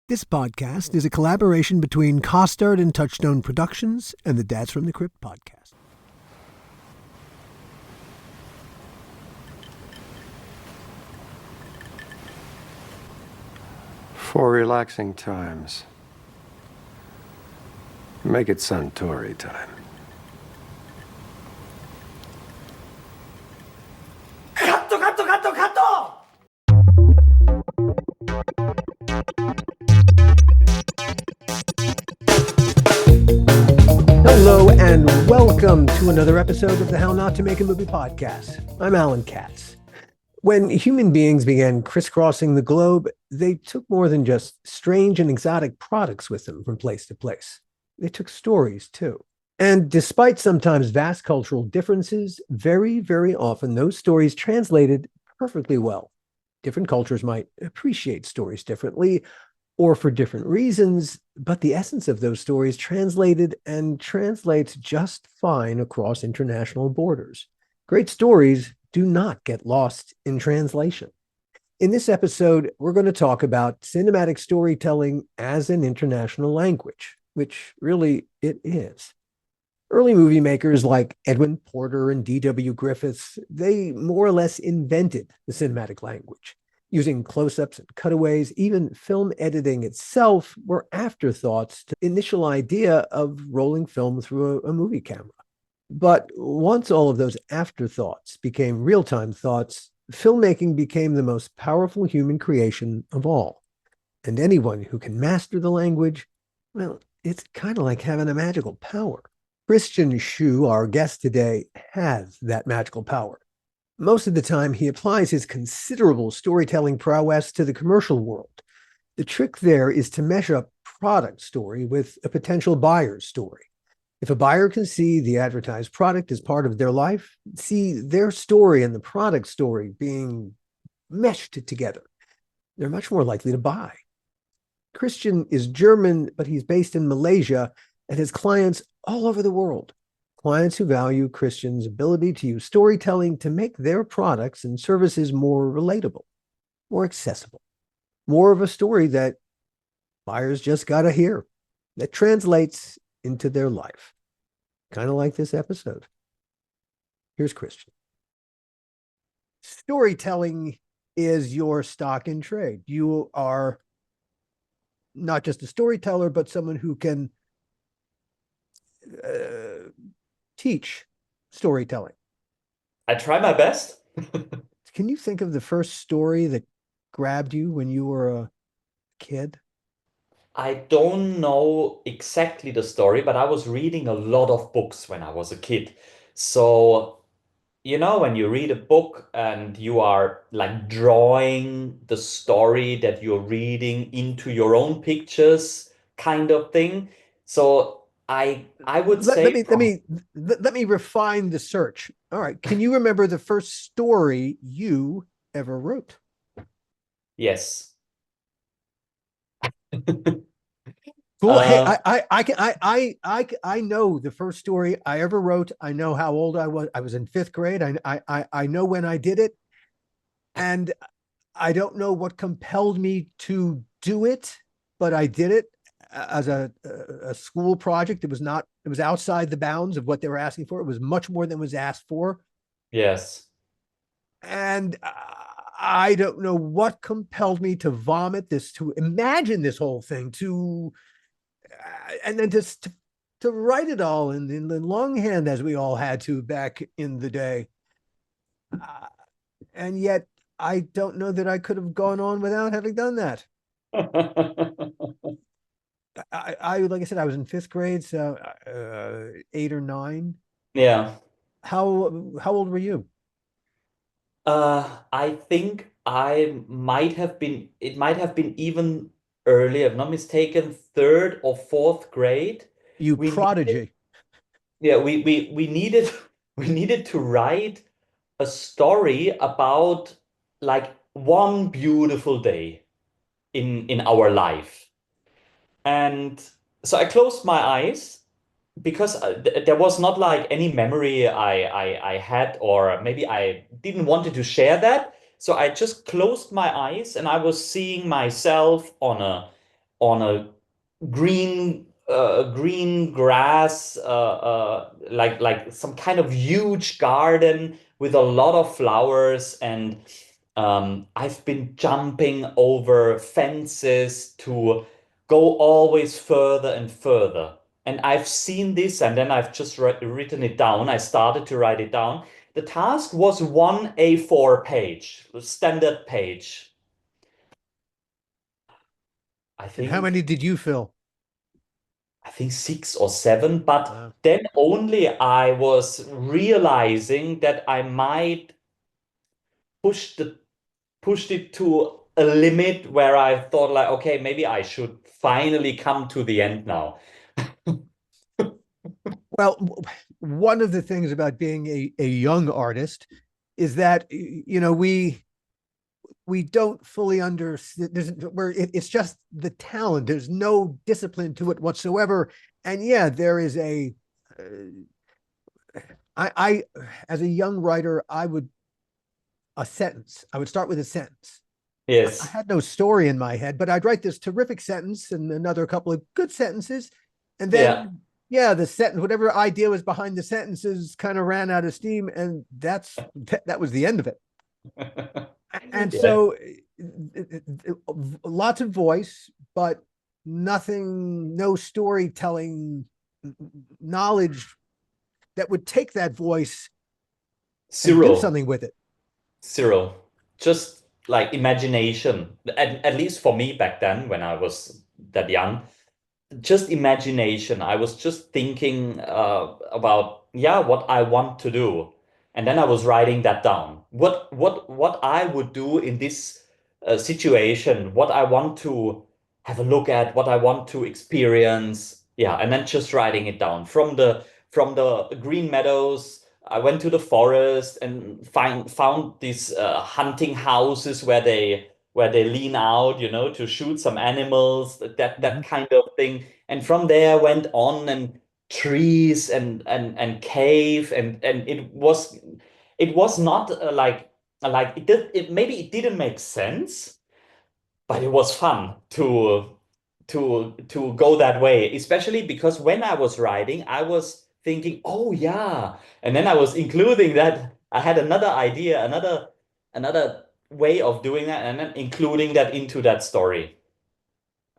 This podcast is a collaboration between Costard and Touchstone Productions and the Dads from the Crypt podcast. For relaxing times, make it Suntory time. Hello and welcome to another episode of the How Not to Make a Movie podcast. I'm Alan Katz. When human beings began crisscrossing the globe, they took more than just strange and exotic products with them from place to place. They took stories too. And despite sometimes vast cultural differences, very, very often those stories translated perfectly well. Different cultures might appreciate stories differently or for different reasons, but the essence of those stories translated and translates just fine across international borders. Great stories do not get lost in translation. In this episode, we're going to talk about cinematic storytelling as an international language, which really it is. Early movie makers like Edwin Porter and D.W. Griffith, they more or less invented the cinematic language. Using close-ups and cutaways, even film editing itself were afterthoughts to the initial idea of rolling film through a movie camera. But once all of those afterthoughts became real-time thoughts, filmmaking became the most powerful human creation of all. And anyone who can master the language, well, it's kind of like having a magical power. Christian Schuh, our guest today, has that magical power. Most of the time, he applies his considerable storytelling prowess to the commercial world. The trick there is to mesh up product story with a potential buyer's story. If a buyer can see the advertised product as part of their life, see their story and the product story being meshed together, they're much more likely to buy. Christian is German, but he's based in Malaysia and has clients all over the world. Clients who value Christian's ability to use storytelling to make their products and services more relatable, more accessible, more of a story that buyers just got to hear, that translates into their life. Kind of like this episode. Here's Christian. Storytelling is your stock in trade. You are not just a storyteller, but someone who can teach storytelling. I try my best. Can you think of the first story that grabbed you when you were a kid? I don't know exactly the story, but I was reading a lot of books when I was a kid. So, when you read a book and you are like drawing the story that you're reading into your own pictures, kind of thing. So I would Let, say let me let me let me refine the search. All right. Can you remember the first story you ever wrote? yes. Cool. Hey, Uh, I know the first story I ever wrote. I know how old I was. I was in fifth grade. I know when I did it, and I don't know what compelled me to do it, but I did it as a school project. It was not. It was outside the bounds of what they were asking for. It was much more than was asked for, yes. and I don't know what compelled me to vomit this, to imagine this whole thing, to and then just to write it all in longhand as we all had to back in the day. And yet I don't know that I could have gone on without having done that. I like I said, I was in fifth grade, so 8 or 9. Yeah. How old were you? I think it might have been even earlier, if I'm not mistaken, third or fourth grade. You We needed, prodigy. yeah, we needed we needed to write a story about like one beautiful day in our life. And so I closed my eyes because there was not like any memory I had, or maybe I didn't wanted to share that. So I just closed my eyes and I was seeing myself on on a green grass, like some kind of huge garden with a lot of flowers. And I've been jumping over fences to go always further and further. And I've seen this, and then I've just written it down. I started to write it down. The task was one A4 page, the standard page. I And how many think did you fill? I think 6 or 7, but Uh, then only I was realizing that I might push the pushed it to a limit where I thought like, okay, maybe I should finally come to the end now. well, one of the things about being a young artist is that we don't fully understand. It's just the talent. There's no discipline to it whatsoever. And yeah, there is I as a young writer, a sentence. I would start with a sentence. I Yes. had no story in my head, but I'd write this terrific sentence and another couple of good sentences. And Yeah. then, yeah, the sentence, whatever idea was behind the sentences kind of ran out of steam. And that was the end of it. And Yeah. so lots of voice, but nothing, no storytelling knowledge that would take that voice and do Zero. something with it. Zero. Just like imagination. At least for me back then when I was that young, just imagination. I was just thinking about, yeah, what I want to do, and then I was writing that down. What I would do in this situation, what I want to have a look at, what I want to experience. Yeah, and then just writing it down from the green meadows. I went to the forest and found these hunting houses where they lean out, to shoot some animals, that Mhm. kind of thing. And from there went on, and trees and cave, and it was not like it maybe it didn't make sense, but it was fun to go that way, especially because when I was writing, I was thinking, oh yeah, and then I was including that I had another idea, another way of doing that, and then including that into that story.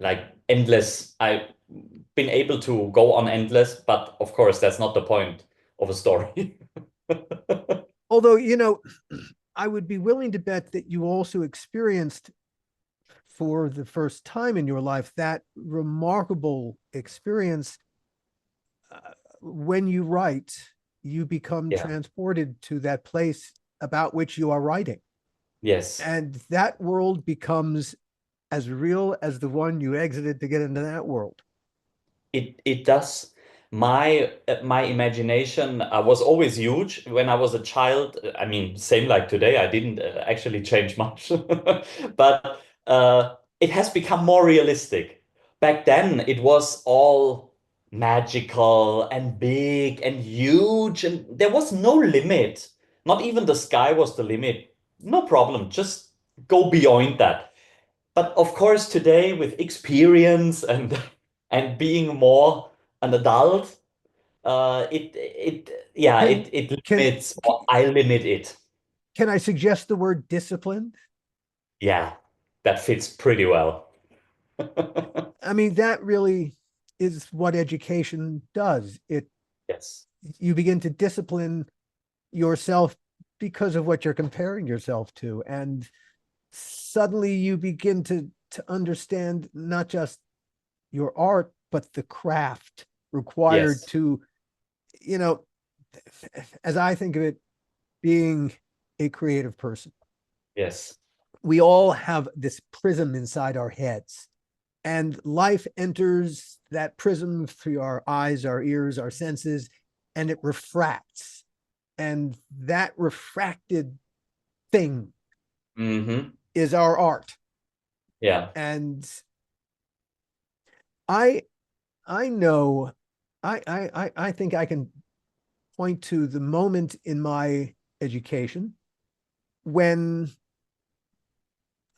Like endless. I've been able to go on endless, but of course that's not the point of a story. Although, I would be willing to bet that you also experienced for the first time in your life that remarkable experience. When you write, you become Yeah. transported to that place about which you are writing. Yes. And that world becomes as real as the one you exited to get into that world. It does. My imagination was always huge when I was a child. I mean, same like today. I didn't actually change much, but it has become more realistic. Back then, it was all magical and big and huge, and there was no limit. Not even the sky was the limit. No problem. Just go beyond that. But of course, today with experience and being more an adult, yeah, Can it can limits, or I limit it. can I suggest the word discipline? Yeah, that fits pretty well. I mean, that really is what education does. Yes. You begin to discipline yourself because of what you're comparing yourself to, and suddenly you begin to understand not just your art but the craft required Yes. to, you know as I think of it, being a creative person. Yes. We all have this prism inside our heads, and life enters that prism through our eyes, our ears, our senses, and it refracts. And that refracted thing Hmm. is our art. Yeah. And I I know I think I can point to the moment in my education when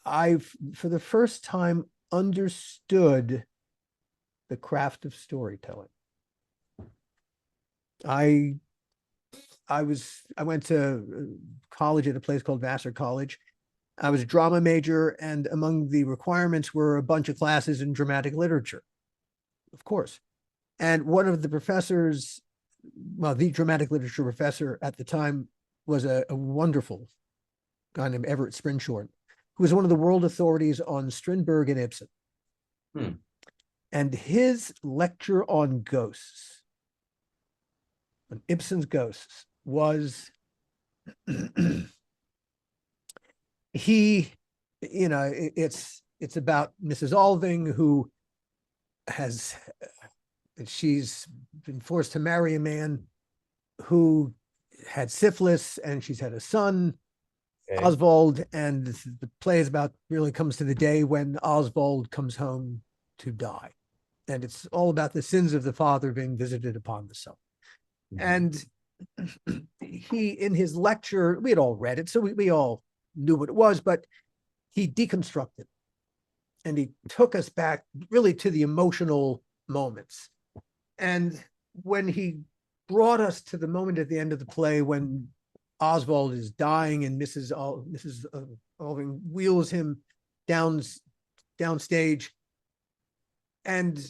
I, for the first time, understood the craft of storytelling. I went to college at a place called Vassar College. I was a drama major, and among the requirements were a bunch of classes in dramatic literature, of course. And one of the professors, well, the dramatic literature professor at the time was a wonderful guy named Everett Sprinshorn, who was one of the world authorities on Strindberg and Ibsen. And his lecture on ghosts, on Ibsen's ghosts, was he, it's about Mrs. Alving, who she's been forced to marry a man who had syphilis, and she's had a son, Oswald, and the play is about, really comes to the day when Oswald comes home to die. And it's all about the sins of the father being visited upon the son. And he, in his lecture, we had all read it, so we all knew what it was, but he deconstructed and he took us back really to the emotional moments. And when he brought us to the moment at the end of the play when Oswald is dying and Mrs. Alving wheels him downstage, and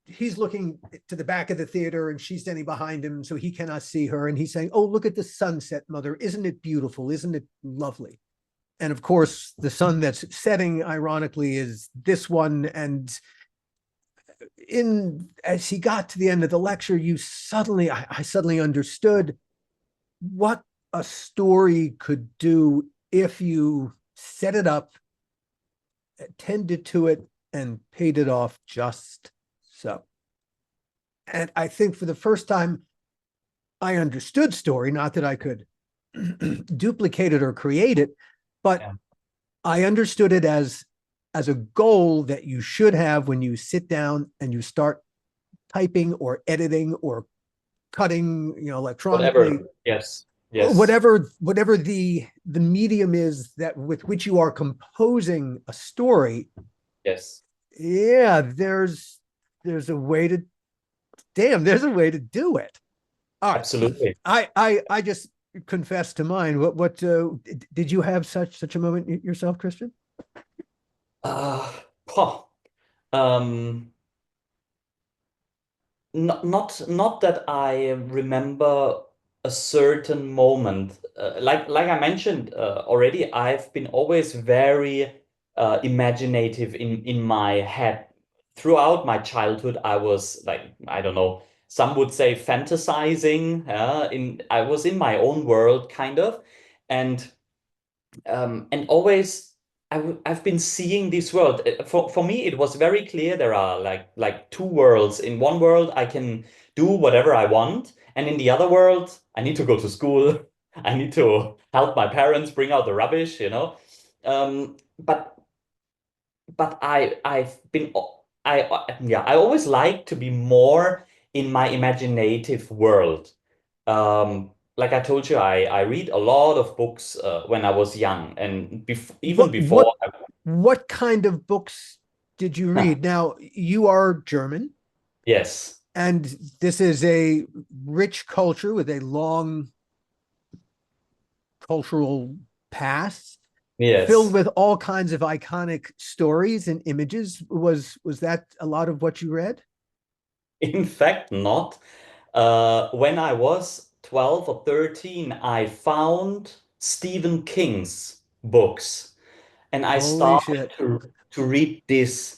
he's looking to the back of the theater and she's standing behind him so he cannot see her, and he's saying, "Oh, look at the sunset, mother. Isn't it beautiful? Isn't it lovely?" And of course, the sun that's setting, ironically, is this one. And as he got to the end of the lecture, I suddenly understood what a story could do if you set it up, attended to it, and paid it off just so. And I think for the first time, I understood story, not that I could duplicate it or create it, but I understood it as a goal that you should have when you sit down and you start typing or editing or cutting, electronically. Whatever. Yes. Whatever the medium is that with which you are composing a story. Yes. Yeah, there's a way to do it. All right. Absolutely. I just confessed to mine. What did you have such a moment yourself, Christian? Not that I remember a certain moment. Like I mentioned already, I've been always very imaginative in my head. Throughout my childhood, I was like, I don't know, some would say fantasizing. I was in my own world, kind of, and always I've been seeing this world. For me, it was very clear there are like two worlds. In one world, I can do whatever I want, and in the other world, I need to go to school. I need to help my parents bring out the rubbish, But I always like to be more in my imaginative world. Like I told you, I read a lot of books when I was young, and even before. What kind of books did you read? Now, you are German. Yes. And this is a rich culture with a long cultural past. Yes. Filled with all kinds of iconic stories and images. Was that a lot of what you read? In fact, not. When I was 12 or 13, I found Stephen King's books, and I started to read this.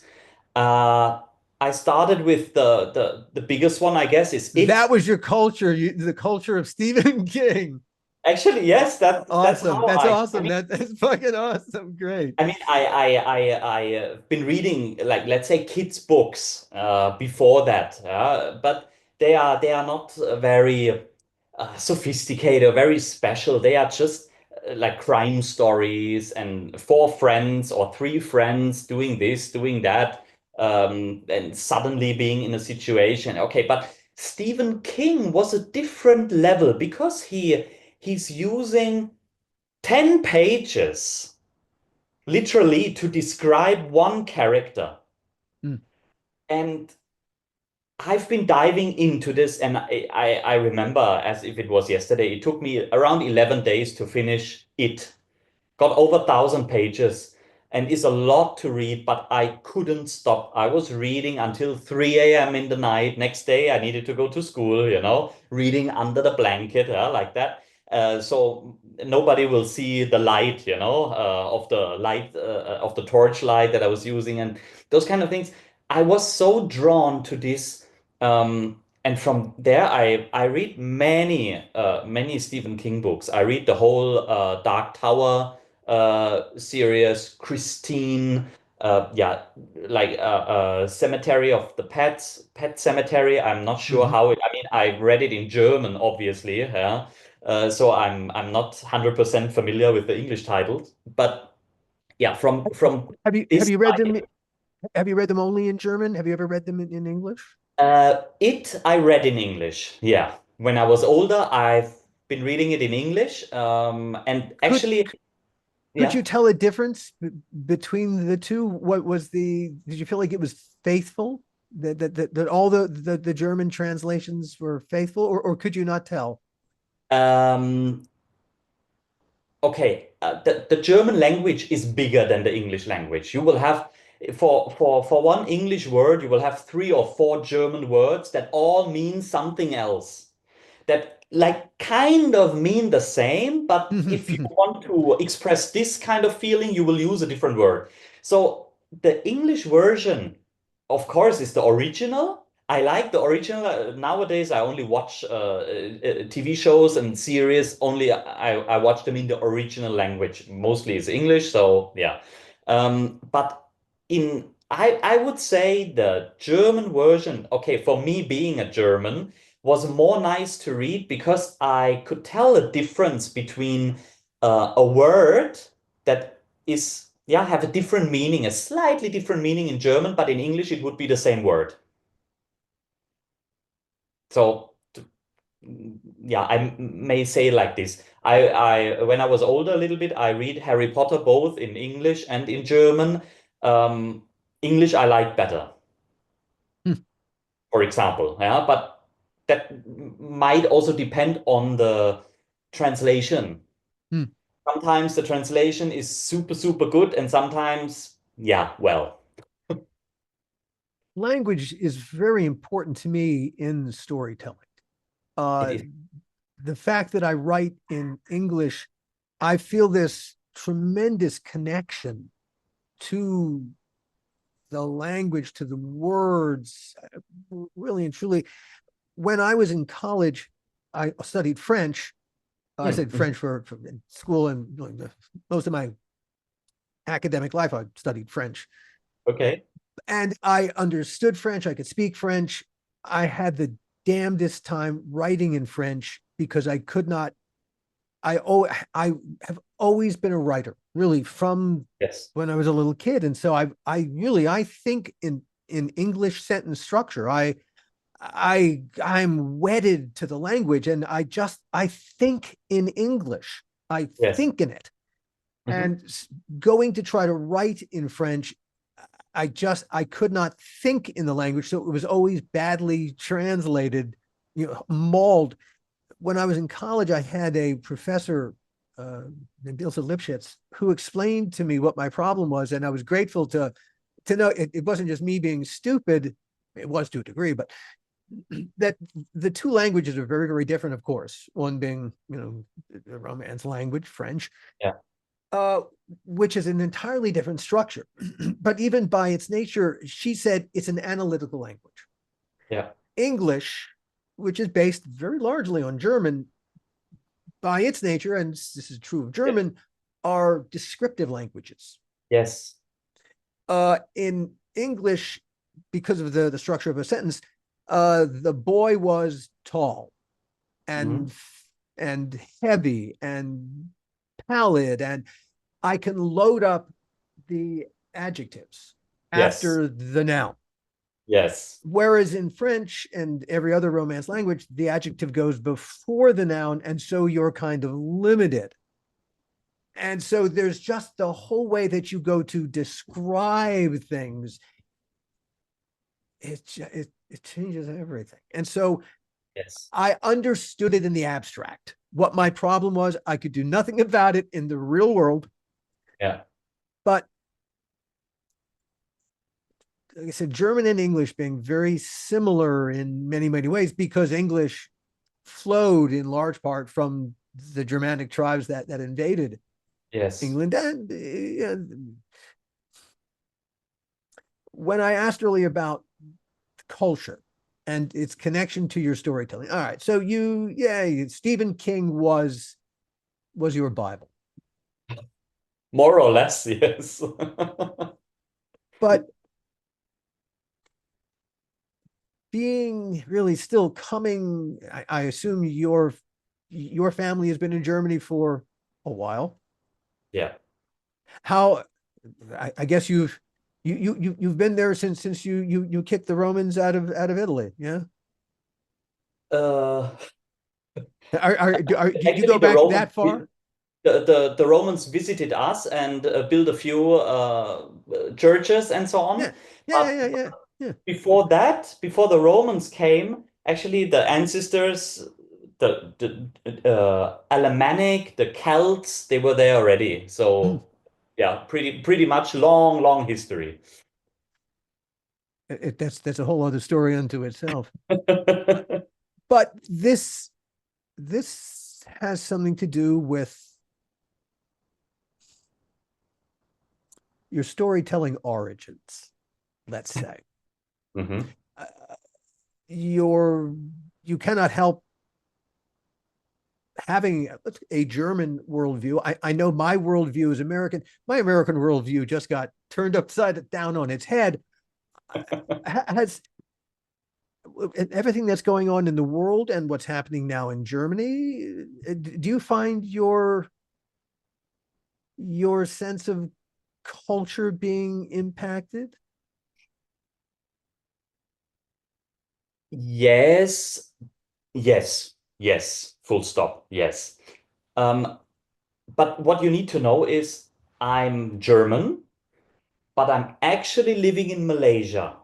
I started with the biggest one, I guess, is It. That was your culture, the culture of Stephen King. Actually, yes, that's awesome. That's awesome. That's fucking awesome. Great. I mean, I been reading, like, let's say, kids' books before that, but they are not very sophisticated or very special. They are just like crime stories and four friends or three friends doing this, doing that, and suddenly being in a situation. Okay, but Stephen King was a different level because he's using 10 pages, literally to describe one character. Mm. And I've been diving into this, and I remember as if it was yesterday, it took me around 11 days to finish it. Got over 1,000 pages and is a lot to read, but I couldn't stop. I was reading until 3 a.m. in the night. Next day, I needed to go to school, reading under the blanket, like that. So nobody will see the light, of the light, of the torch light that I was using, and those kind of things. I was so drawn to this. And from there, I read many Stephen King books. I read the whole Dark Tower series, Christine, yeah, like Cemetery of the Pets, Pet Cemetery. I'm not sure Mhm. how it. I mean, I read it in German, obviously. Yeah. So I'm not 100% familiar with the English titles, but yeah, from Have this you read them? side, Have you read them only in German? Have you ever read them in English? it I read in English. Yeah, when I was older, I've been reading it in English. And Could actually, could you yeah. tell a difference between the two? What was did you feel like it was faithful? That all the German translations were faithful, or could you not tell? Um, okay, the German language is bigger than the English language. You will have for one English word, you will have 3 or 4 German words that all mean something else. That like kind of mean the same, but if you want to express this kind of feeling, you will use a different word. So the English version, of course, is the original. I like the original. Nowadays, I only watch TV shows and series. Only I watch them in the original language. Mostly it's English, so yeah. But I would say the German version. Okay, for me being a German was more nice to read because I could tell the difference between a word that is, yeah, have a different meaning, a slightly different meaning in German, but in English it would be the same word. So, yeah, I may say like this. When I was older a little bit, I read Harry Potter both in English and in German. Um, English I like better, for example. Yeah, but that might also depend on the translation. Sometimes the translation is super, super good, and sometimes, yeah, well, Language is very important to me in storytelling. it Uh, is. the fact that I write in English, I feel this tremendous connection to the language, to the words, really and truly. When I was in college, I studied French. I studied Mhm. French for school, and most of my academic life, I studied French. Okay. And I understood French. I could speak French. I had the damnedest time writing in French because I could not. I have always been a writer, really, from Yes. when I was a little kid, and so I think in English sentence structure. I'm wedded to the language, and I think in English. I Yes. think in it, Hmm. and going to try to write in French, I could not think in the language, so it was always badly translated, mauled. When I was in college, I had a professor named Ilse Lipschitz who explained to me what my problem was, and I was grateful to know it wasn't just me being stupid. It was to a degree, but that the two languages are very, very different, of course. One being, the Romance language, French, Yeah. uh, which is an entirely different structure. But even by its nature, she said it's an analytical language. Yeah. English, which is based very largely on German, by its nature, and this is true of Yes. German, are descriptive languages. Yes. In English, because of the structure of a sentence, the boy was tall Hmm. and heavy and pallid, and I can load up the adjectives Yes. after the noun. Yes. Whereas in French and every other Romance language, the adjective goes before the noun, and so you're kind of limited. And so there's just the whole way that you go to describe things. It changes everything. And so Yes. I understood it in the abstract. What my problem was, I could do nothing about it in the real world. Yeah. But like I said, German and English being very similar in many, many ways, because English flowed in large part from the Germanic tribes that invaded Yes. England. And when I asked earlier about culture and its connection to your storytelling, all right, so Stephen King was your Bible, More or less, yes. but being really still coming, I assume your family has been in Germany for a while. Yeah. How, I guess you've been there since you kicked the Romans out of Italy, yeah? Uh, Did you go Actually, back that far? the Romans visited us and built a few churches and so on. Yeah, yeah, yeah, But yeah, yeah, yeah. before that, before the Romans came, actually the ancestors, the Alemannic, the Celts, they were there already. Hmm. So yeah, pretty much long history. That's a whole other story unto itself. But this has something to do with your storytelling origins, let's say. Mhm. Uh, you cannot help having a German worldview. I know my worldview is American. My American worldview just got turned upside down on its head. Has everything that's going on in the world and what's happening now in Germany, do you find your sense of culture being impacted? Yes, yes, full stop. Yes. Um, but what you need to know is I'm German, but I'm actually living in Malaysia.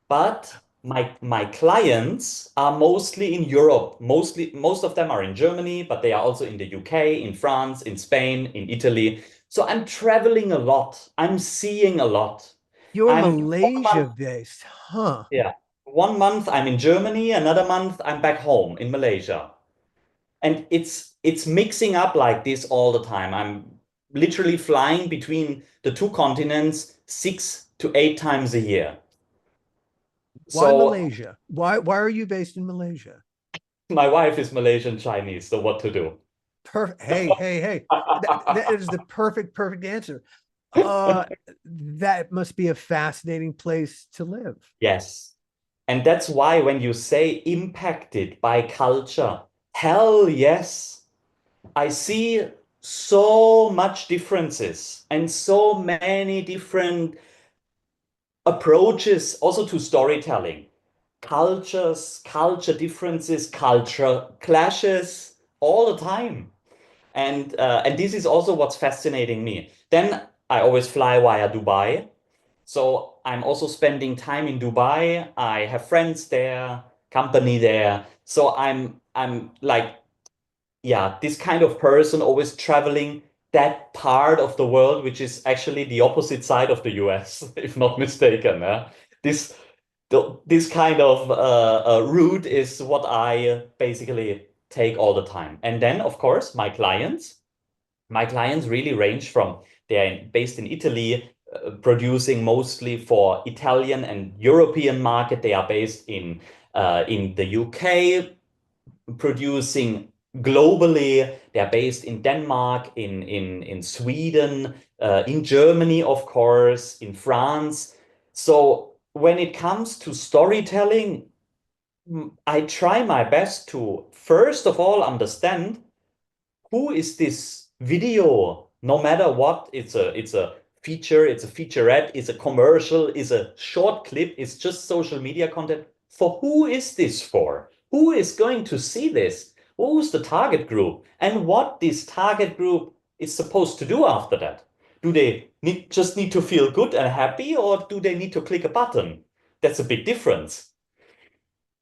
But my clients are mostly in Europe. Most of them are in Germany, but they are also in the UK, in France, in Spain, in Italy. So I'm traveling a lot. I'm seeing a lot. You're I'm Malaysia based, huh? Yeah. 1 month I'm in Germany, another month I'm back home in Malaysia. And it's mixing up like this all the time. I'm literally flying between the two continents 6 to 8 times a year. Why So Malaysia? Why are you based in Malaysia? my wife is Malaysian Chinese, so what to do? Perfect. Hey. That is the perfect answer. Uh, that must be a fascinating place to live. Yes. And that's why when you say impacted by culture, hell yes. I see so much differences and so many different approaches also to storytelling. Culture differences, culture clashes all the time. And this is also what's fascinating me. Then I always fly via Dubai. So I'm also spending time in Dubai. I have friends there, company there. So I'm like, yeah, this kind of person always traveling that part of the world, which is actually the opposite side of the US, if not mistaken. This this kind of route is what I basically take all the time. And then, of course, my clients really range from they're based in Italy, producing mostly for Italian and European market. They are based in the UK, producing globally. They're based in Denmark, in Sweden, in Germany, of course, in France. So when it comes to storytelling, I try my best to first of all understand who is this video, no matter what. It's a feature, it's a featurette, it's a commercial, it's a short clip, it's just social media content. For who is this for? Who is going to see this? Who's the target group? And what this target group is supposed to do after that? Do they just need to feel good and happy, or do they need to click a button? That's a big difference.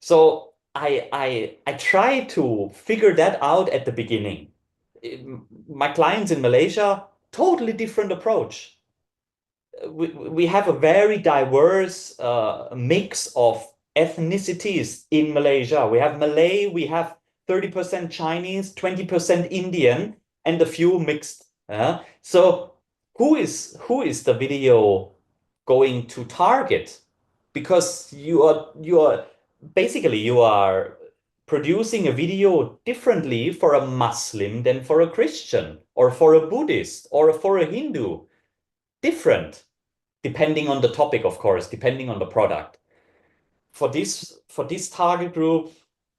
So I try to figure that out at the beginning. My clients in Malaysia, totally different approach. We have a very diverse mix of ethnicities in Malaysia. We have Malay, we have 30% Chinese, 20% Indian, and a few mixed. So who is the video going to target? Because you are producing a video differently for a Muslim than for a Christian or for a Buddhist or for a Hindu. Different, depending on the topic, of course, depending on the product. For this target group,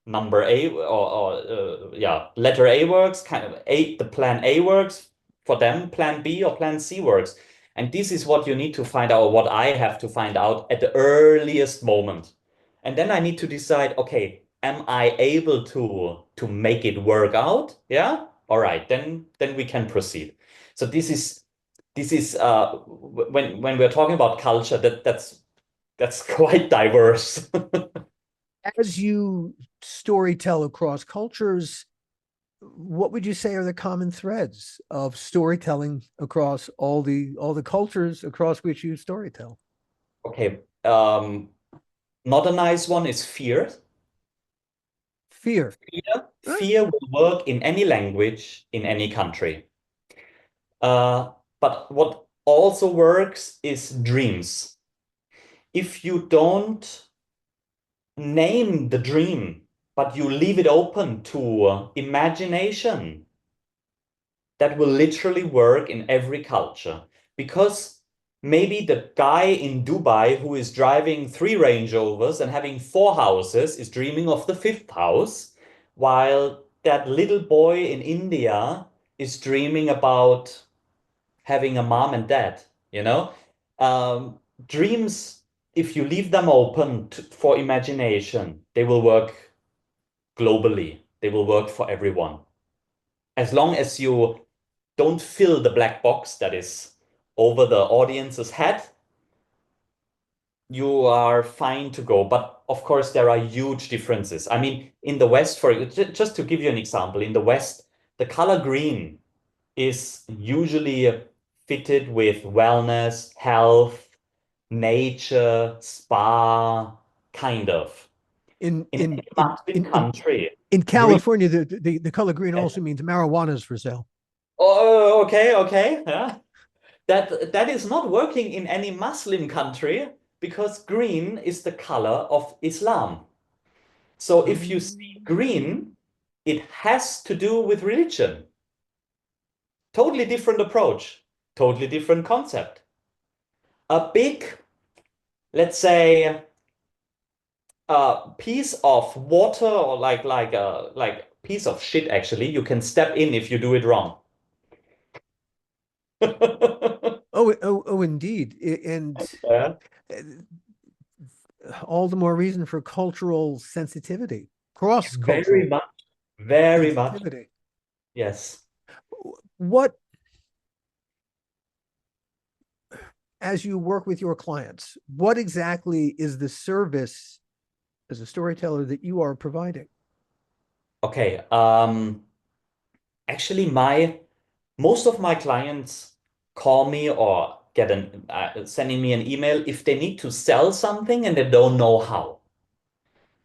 number A letter A works, the plan A works. For them, plan B or plan C works. And this is what you need to find out, what I have to find out at the earliest moment. And then I need to decide, okay, am I able to make it work out? Yeah? All right, then we can proceed. So this is when we're talking about culture, that's quite diverse. As you storytell across cultures, what would you say are the common threads of storytelling across all the cultures across which you storytell? Okay, not a nice one is fear. Fear. Fear will work in any language, in any country. But what also works is dreams. If you don't name the dream, but you leave it open to imagination, that will literally work in every culture. Because maybe the guy in Dubai who is driving 3 Range Rovers and having 4 houses is dreaming of the 5th house, while that little boy in India is dreaming about having a mom and dad, you know? Dreams, if you leave them open for imagination, they will work globally. They will work for everyone. As long as you don't fill the black box that is over the audience's head, you are fine to go. But of course, there are huge differences. I mean, in the West, just to give you an example, in the West, the color green is usually fitted with wellness, health, nature, spa, kind of. In In in any in Muslim in in, country, in green. California, the color green also means marijuana is for sale. Oh, okay, yeah. That is not working in any Muslim country because green is the color of Islam. So if you see green, it has to do with religion. Totally different approach, totally different concept. A big, let's say, a piece of water or like piece of shit, actually, you can step in if you do it wrong. Oh, indeed. And Yeah. all the more reason for cultural sensitivity, cross-cultural Very much. sensitivity. Yes. What, as you work with your clients, what exactly is the service as a storyteller that you are providing? Okay. Actually, most of my clients call me or sending me an email if they need to sell something and they don't know how,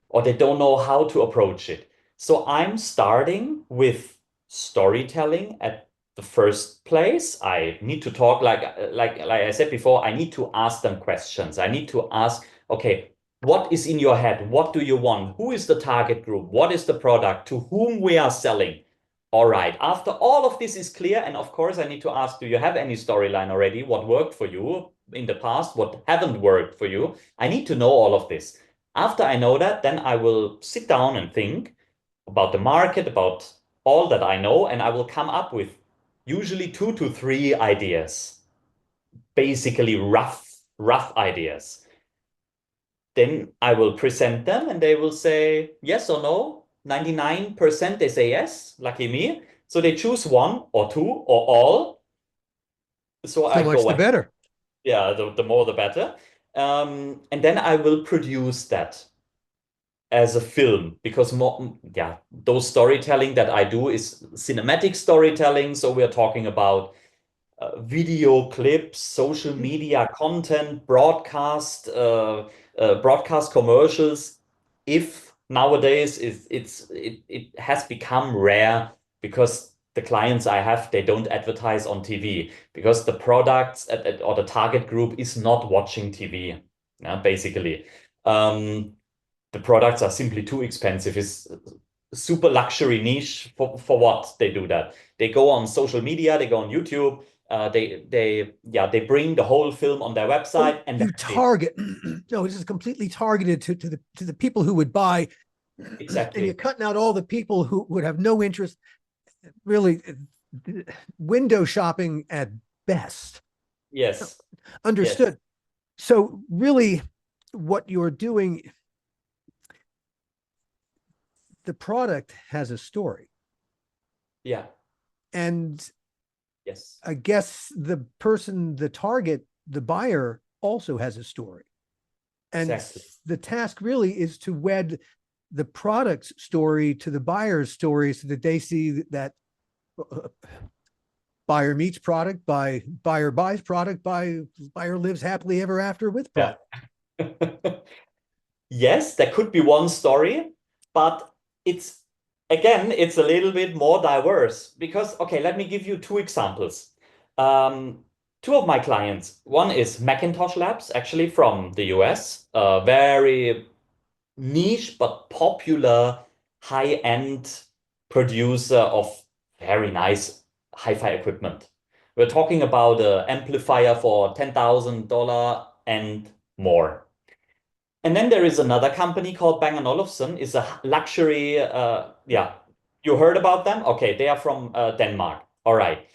or they don't know how to approach it. So I'm starting with storytelling at the first place. I need to talk like I said before, I need to ask them questions. I need to ask, okay, what is in your head? What do you want? Who is the target group? What is the product? To whom we are selling? All right. After all of this is clear, and of course I need to ask, do you have any storyline already? What worked for you in the past? What haven't worked for you? I need to know all of this. After I know that, then I will sit down and think about the market, about all that I know, and I will come up with usually 2 to 3 ideas, basically rough ideas. Then I will present them and they will say yes or no. 99% they say yes, lucky me. So they choose one or two or all. So I much go the ahead. better. Yeah, the more the better. And then I will produce that as a film because more, yeah, those storytelling that I do is cinematic storytelling. So we are talking about video clips, social media content, broadcast commercials. If nowadays it has become rare because the clients I have, they don't advertise on TV because the products or the target group is not watching TV. Yeah, basically. The products are simply too expensive. It's super luxury niche for what they do that. They go on social media, they go on YouTube, they bring the whole film on their website and You that's it. target. No, this is completely targeted to the people who would buy. And Exactly. you're cutting out all the people who would have no interest, really window shopping at best. Yes. Understood. Yes. So really what you're doing, the product has a story. Yeah. And Yes. I guess the person, the target, the buyer also has a story. And Exactly. the task really is to wed the product's story to the buyer's story so that they see that buyer meets product, buyer buys product, buyer lives happily ever after with Yeah. product. Yes, there could be one story, but it's it's a little bit more diverse because, okay, let me give you two examples. Um, Two of my clients, one is Macintosh Labs, actually from the US, a very niche but popular high-end producer of very nice hi-fi equipment. We're talking about an amplifier for $10,000 and more. And then there is another company called Bang& Olufsen. It's a luxury, yeah, you heard about them? Okay, they are from Denmark. All right.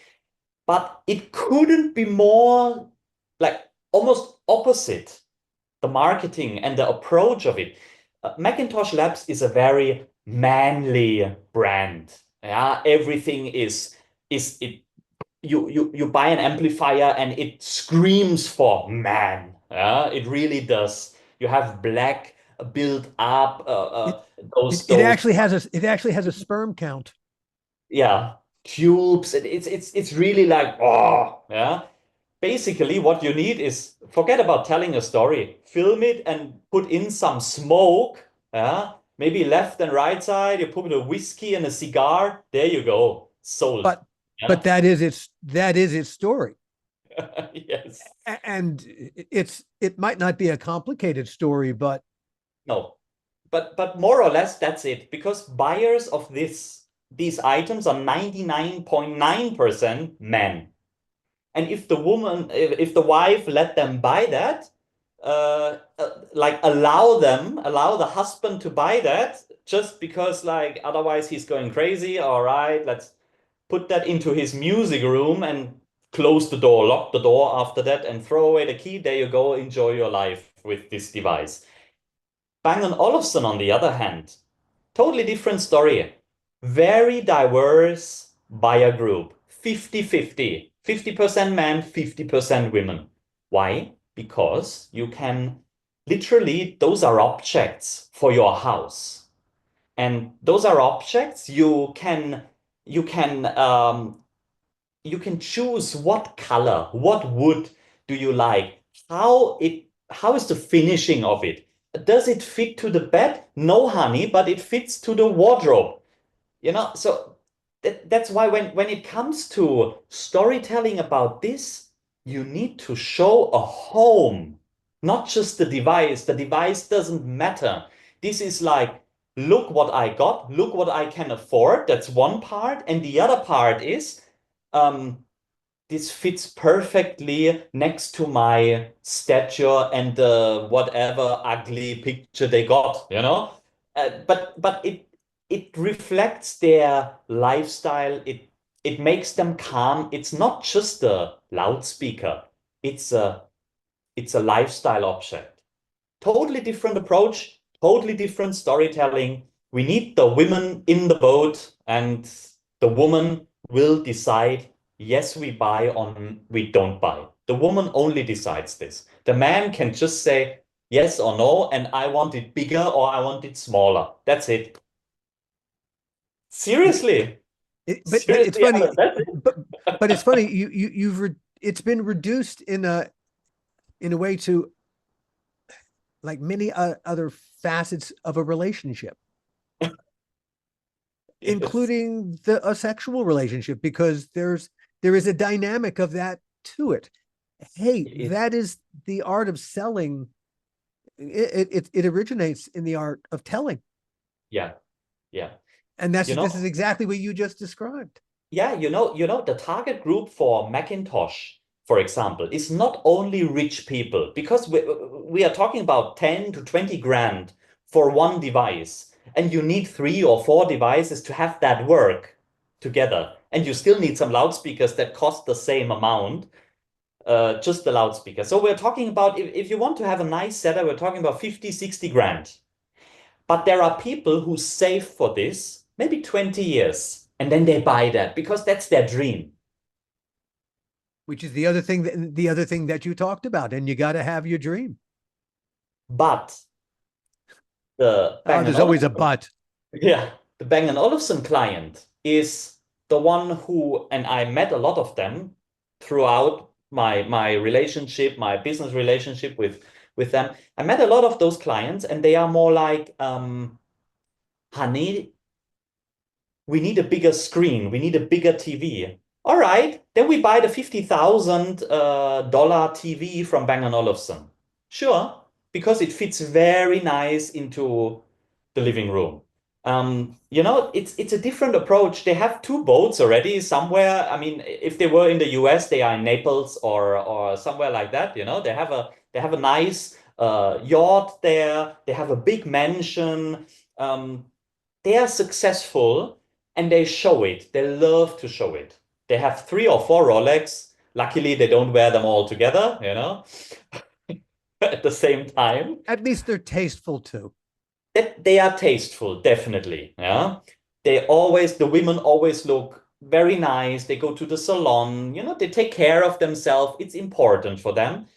But it couldn't be more like almost opposite the marketing and the approach of it. Macintosh Labs is a very manly brand. Yeah, everything is it. You buy an amplifier and it screams for man. Yeah, it really does. You have black built up It, it those actually has a sperm count. yeah tubes. It's really like oh yeah. Basically, what you need is forget about telling a story. Film it and put in some smoke. Yeah, maybe left and right side. You put a whiskey and a cigar. There you go. Sold. But Yeah. that is its story. Yes. And it might not be a complicated story, but No. But more or less that's it. Because buyers of these items are 99.9% men. And if the wife let them buy that, like allow the husband to buy that just because like otherwise he's going crazy. All right, let's put that into his music room and close the door, lock the door after that, and throw away the key. There you go. Enjoy your life with this device. Bang& Olufsen, on the other hand, totally different story. Very diverse buyer group. 50-50. 50% men, 50% women. Why? Because you can literally, those are objects for your house. And those are objects you can you can choose what color, what wood do you like, how is the finishing of it? Does it fit to the bed? No, honey, but it fits to the wardrobe. So that's why when it comes to storytelling about this, you need to show a home, not just the device. The device doesn't matter. This is like, look what I got, look what I can afford. That's one part. And the other part is, um, this fits perfectly next to my statue and the whatever ugly picture they got. But it reflects their lifestyle. It makes them calm. It's not just a loudspeaker. It's a it's a lifestyle object. Totally different approach, totally different storytelling. We need the women in the boat and the woman will decide, yes, we buy, or we don't buy. The woman only decides this. The man can just say yes or no, and I want it bigger or I want it smaller. That's it. Seriously. But it's Seriously, funny, Alan, that's but it's funny. It's been reduced in a way to like many other facets of a relationship, it. Yes. including a sexual relationship, because there is a dynamic of that to it. Hey, It is. that is the art of selling. It originates in the art of telling, Yeah. Yeah. and You this is know, exactly what you just described. yeah, the target group for Macintosh, for example, is not only rich people, because we are talking about 10 to 20 grand for one device, and you need 3 or 4 devices to have that work together. And you still need some loudspeakers that cost the same amount, just the loudspeaker. So we're talking about, if you want to have a nice setup, we're talking about 50, 60 grand. But there are people who save for this maybe 20 years and then they buy that because that's their dream. Which is the other thing that you talked about, and you got to have your dream. But the Oh, Bang& there's always a Olufsen, but. yeah, the Bang& Olufsen client is the one who, and I met a lot of them throughout my relationship, my business relationship with them. I met a lot of those clients, and they are more like, honey, we need a bigger screen. We need a bigger TV. All right, then we buy the $50,000 dollar TV from Bang& Olufsen. Sure, because it fits very nice into the living room. It's a different approach. They have 2 boats already somewhere. I mean, if they were in the US, they are in Naples or somewhere like that. They have a nice yacht there. They have a big mansion. They are successful and they show it. They love to show it. They have 3 or 4 Rolex. Luckily, they don't wear them all together, at the same time. At least they're tasteful too. That they are tasteful, definitely. Yeah. The women always look very nice. They go to the salon, they take care of themselves. It's important for them.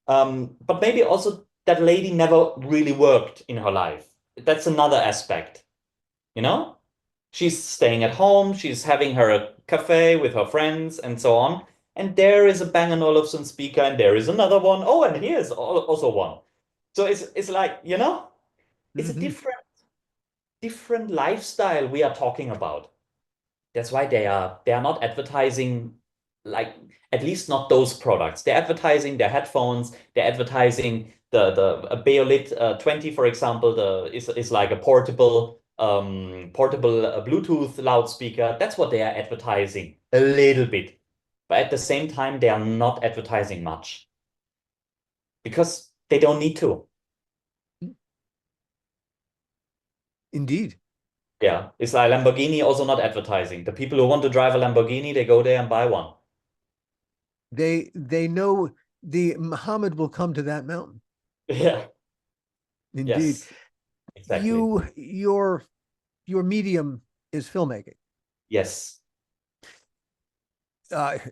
But maybe also that lady never really worked in her life. That's another aspect, you know? She's staying at home, she's having her cafe with her friends and so on. And there is a Bang& Olufsen speaker, and there is another one. Oh, and here's also one. So it's like, it's a Mm-hmm. different lifestyle we are talking about. That's why they are not advertising, like, at least not those products. They're advertising their headphones, they're advertising the a Beolit 20, for example, is like a portable Bluetooth loudspeaker. That's what they are advertising a little bit. But at the same time, they are not advertising much because they don't need to. Indeed. Yeah, it's like Lamborghini also not advertising. The people who want to drive a Lamborghini, they go there and buy one. They know the Muhammad will come to that mountain. Yeah. Indeed. Yes, exactly. Your medium is filmmaking. Yes.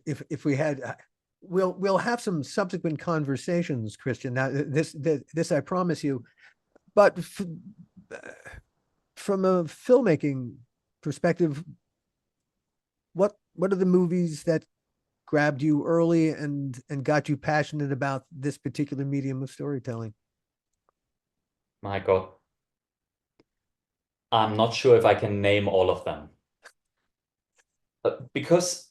If we had we'll have some subsequent conversations, Christian. Now this I promise you. But from a filmmaking perspective, what are the movies that grabbed you early and got you passionate about this particular medium of storytelling? My God. I'm not sure if I can name all of them. Because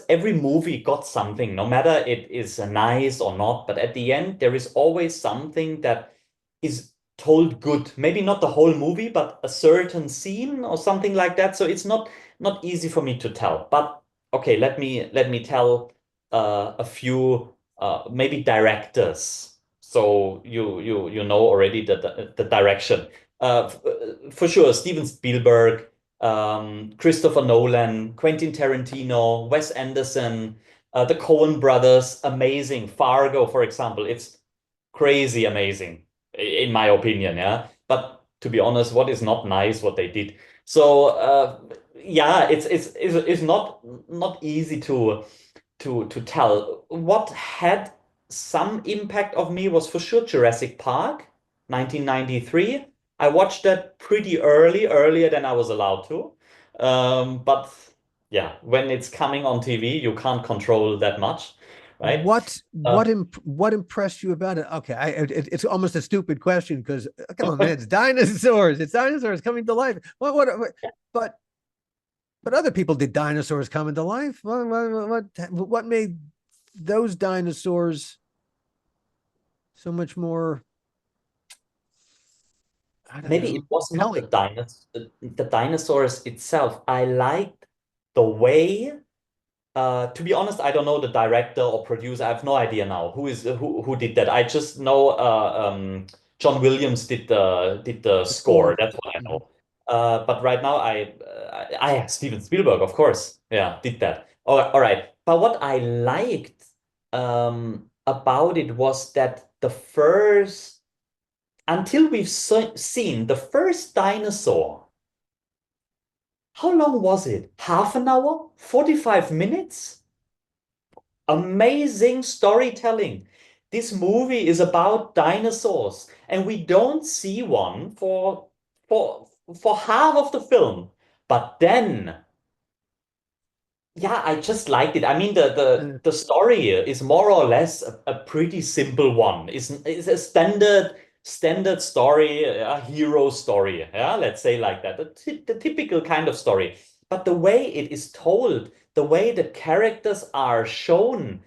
every movie got something, no matter it is nice or not, but at the end there is always something that is told good. Maybe not the whole movie, but a certain scene or something like that. So it's not easy for me to tell. But okay, let me tell a few maybe directors. So you know already the direction. For sure, Steven Spielberg, Christopher Nolan, Quentin Tarantino, Wes Anderson, the Coen brothers, amazing. Fargo, for example, it's crazy amazing, in my opinion. Yeah. But to be honest, what is not nice what they did. So yeah, it's not easy to tell. What had some impact of me was for sure Jurassic Park, 1993. I watched that pretty early, earlier than I was allowed to. But yeah, when it's coming on TV, you can't control that much, right? Uh, What impressed you about it? Okay, it's almost a stupid question because come on, man, it's dinosaurs. It's dinosaurs coming to life. But but other people did dinosaurs come into life. What made those dinosaurs so much more, I don't Maybe it know, was not compelling? the dinosaurs itself. I liked the way. To be honest, I don't know the director or producer. I have no idea now who did that. I just know John Williams did the The score. score. That's what I Mhm. know. But right now, Steven Spielberg, of course, yeah, did that. All right. But what I liked about it was that the first, until we've seen the first dinosaur. How long was it? Half an hour? 45 minutes? Amazing storytelling. This movie is about dinosaurs, and we don't see one for for half of the film. But then, yeah, I just liked it. I mean, Uh, the story is more or less a pretty simple one. It's a standard story, a hero story. Yeah, let's say like that. The typical kind of story. But the way it is told, the way the characters are shown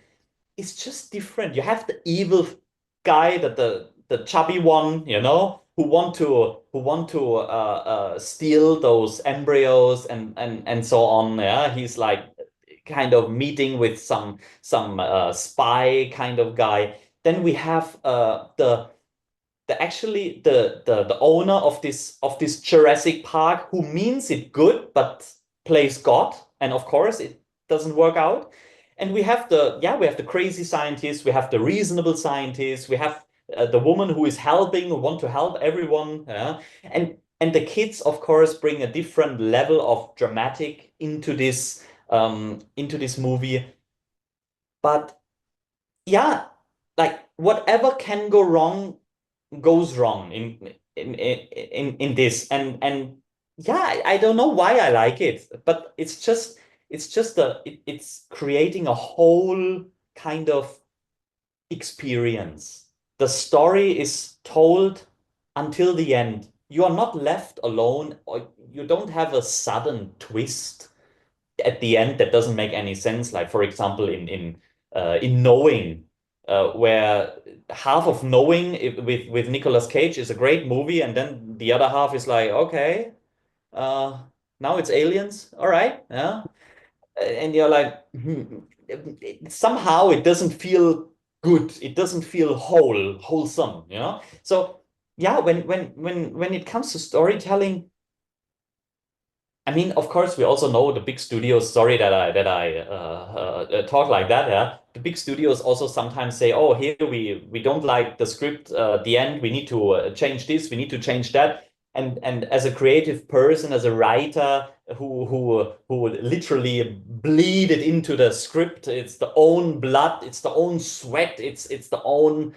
it's just different. You have the evil guy, the chubby one, who want to steal those embryos and so on. Yeah, he's like kind of meeting with some spy kind of guy. Then we have the owner of this Jurassic Park who means it good but plays God, and of course it doesn't work out. And we have the crazy scientists, we have the reasonable scientists, we have the woman who is helping, who want to help everyone, yeah? And the kids, of course, bring a different level of dramatic into this movie. But yeah, like whatever can go wrong goes wrong in this and yeah I don't know why I like it but it's creating a whole kind of experience. The story is told until the end. You are not left alone or you don't have a sudden twist at the end that doesn't make any sense. Like for example, in Knowing, where half of Knowing with Nicolas Cage is a great movie, and then the other half is like, okay, uh, now it's aliens. All right, yeah, and you're like, somehow it doesn't feel good. It doesn't feel wholesome, you know. So yeah, when it comes to storytelling. I mean, of course, we also know the big studios. Sorry that I talk like that. Yeah, the big studios also sometimes say, "Oh, here we don't like the script. The end. We need to change this. We need to change that." And as a creative person, as a writer who literally bleed it into the script, it's the own blood, it's the own sweat, it's the own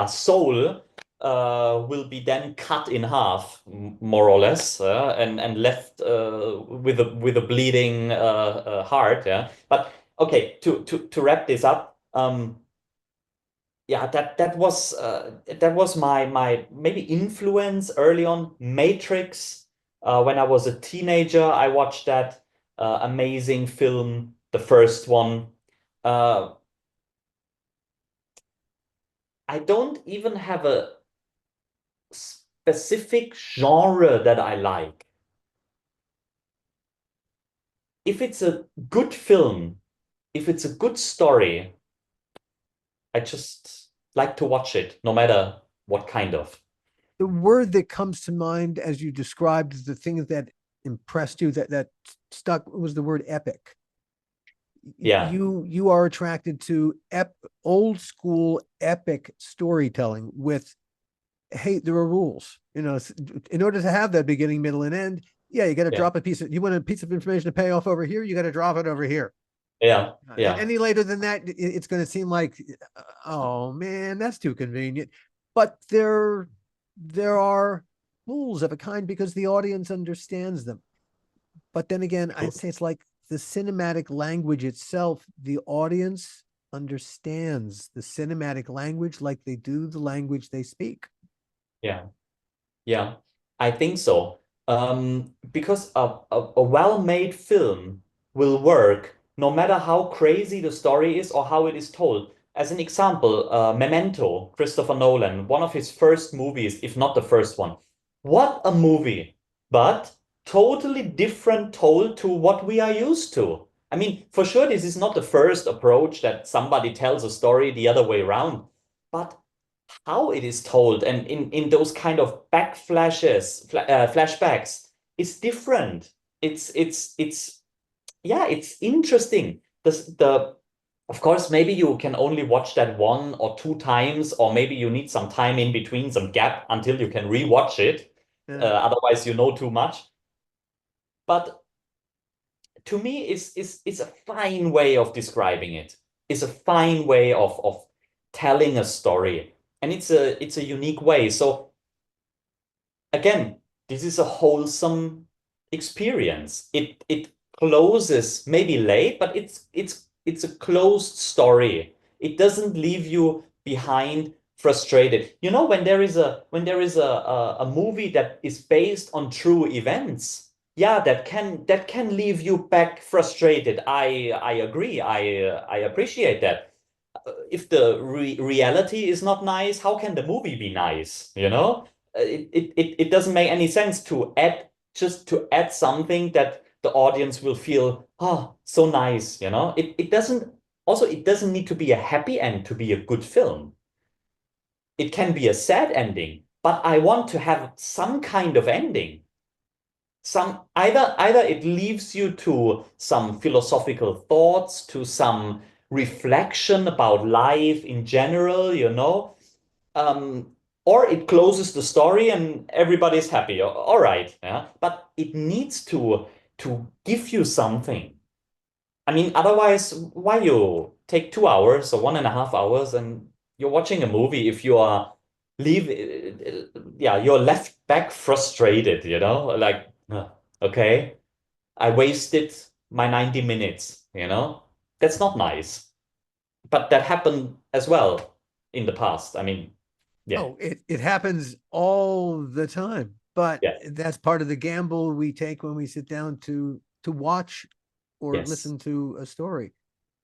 soul will be then cut in half, more or less, and left with a bleeding heart. Yeah, but okay, to wrap this up, yeah, that was my maybe influence early on. Matrix, when I was a teenager, I watched that amazing film, the first one. Uh, I don't even have a specific genre that I like. If it's a good film, if it's a good story, I just like to watch it, no matter what kind of. The word that comes to mind as you described the things that impressed you, that stuck, was the word epic. Yeah, You are attracted to old school epic storytelling with hey, there are rules. In order to have that beginning, middle, and end, yeah, you got to Yeah. drop you want a piece of information to pay off over here, you got to drop it over here. Yeah. Yeah. Any later than that, it's going to seem like, oh man, that's too convenient. But there are rules of a kind because the audience understands them. But then again, I'd say it's like the cinematic language itself, the audience understands the cinematic language like they do the language they speak. Yeah. Yeah, I think so. Because a well-made film will work no matter how crazy the story is or how it is told. As an example, Memento, Christopher Nolan, one of his first movies, if not the first one. What a movie, but totally different told to what we are used to. I mean, for sure, this is not the first approach that somebody tells a story the other way around, but how it is told and in those kind of flashbacks is different. It's yeah, it's interesting. The of course, maybe you can only watch that one or two times, or maybe you need some time in between, some gap until you can rewatch it. Yeah. Otherwise, you know too much. But to me, is a fine way of describing it. It's a fine way of telling a story, and it's a unique way. So again, this is a wholesome experience. It closes maybe late, but it's a closed story. It doesn't leave you behind frustrated. You know, when there is a movie that is based on true events, yeah, that can leave you back frustrated. I agree. I appreciate that. If the reality is not nice, how can the movie be nice? You know, it doesn't make any sense to add something that the audience will feel, oh, so nice. You know, it doesn't. Also, it doesn't need to be a happy end to be a good film. It can be a sad ending, but I want to have some kind of ending. Some either it leaves you to some philosophical thoughts, to some reflection about life in general, you know, or it closes the story and everybody's happy. All right, yeah, but it needs to give you something. I mean, otherwise, why you take 2 hours or 1.5 hours and you're watching a movie if you are leave, yeah, you're left back frustrated, you know, like, okay, I wasted my 90 minutes, you know, that's not nice. But that happened as well in the past. I mean, yeah, Oh, it happens all the time, but yeah, that's part of the gamble we take when we sit down to watch or yes, listen to a story. It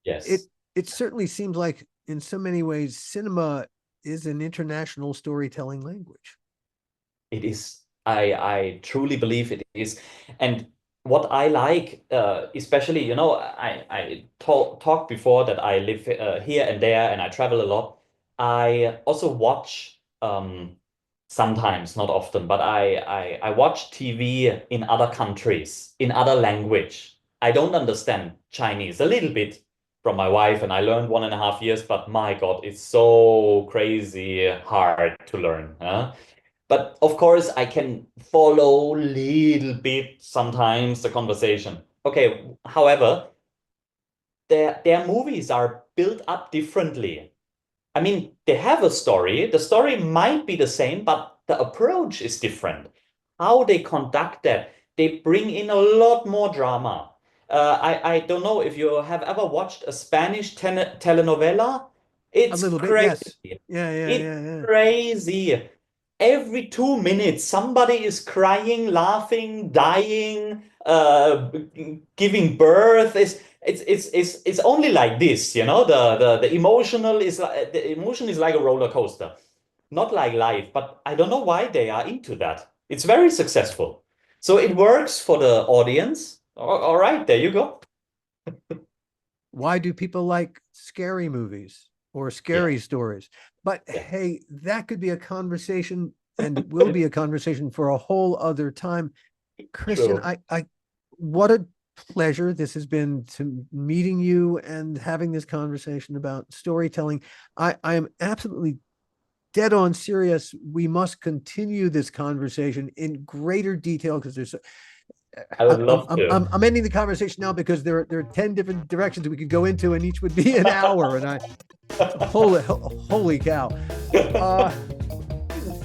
yes. it certainly seems like in so many ways cinema is an international storytelling language. It is. I truly believe it is. And what I like, especially, you know, I talked before that I live here and there and I travel a lot. I also watch sometimes, not often, but I watch TV in other countries, in other language. I don't understand Chinese a little bit from my wife, and I learned 1.5 years, but my God, it's so crazy hard to learn. Huh? But of course, I can follow little bit sometimes the conversation. Okay, however, their movies are built up differently. I mean, they have a story. The story might be the same, but the approach is different. How they conduct that, they bring in a lot more drama. I don't know if you have ever watched a Spanish telenovela. A It's little bit, yes. crazy. Yeah, yeah, It's yeah, yeah. crazy. Every 2 minutes, somebody is crying, laughing, dying, giving birth. It's only like this, you know. The emotional is like the emotion is like a roller coaster, not like life. But I don't know why they are into that. It's very successful, so it works for the audience. All right, there you go. Why do people like scary movies or Yeah. scary stories? But Yeah. hey, that could be a conversation and will be a conversation for a whole other time. Christian, True. what a pleasure this has been to meeting you and having this conversation about storytelling. I am absolutely dead on serious, we must continue this conversation in greater detail because there's. I would love to. I'm ending the conversation now because there are 10 different directions we could go into, and each would be an hour. And holy cow!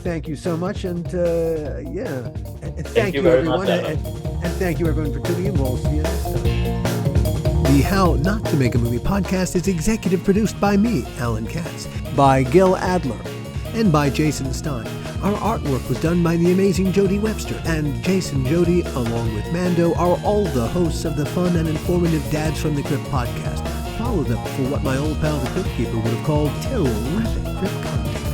Thank you so much, and yeah, and thank you everyone, and thank you everyone for tuning in. We'll see you next time. The How Not to Make a Movie podcast is executive produced by me, Alan Katz, by Gil Adler, and by Jason Stein. Our artwork was done by the amazing Jody Webster, and Jason Jody, along with Mando, are all the hosts of the fun and informative Dads from the Crypt podcast. Follow them for what my old pal the Crypt Keeper would have called terrific crypt content.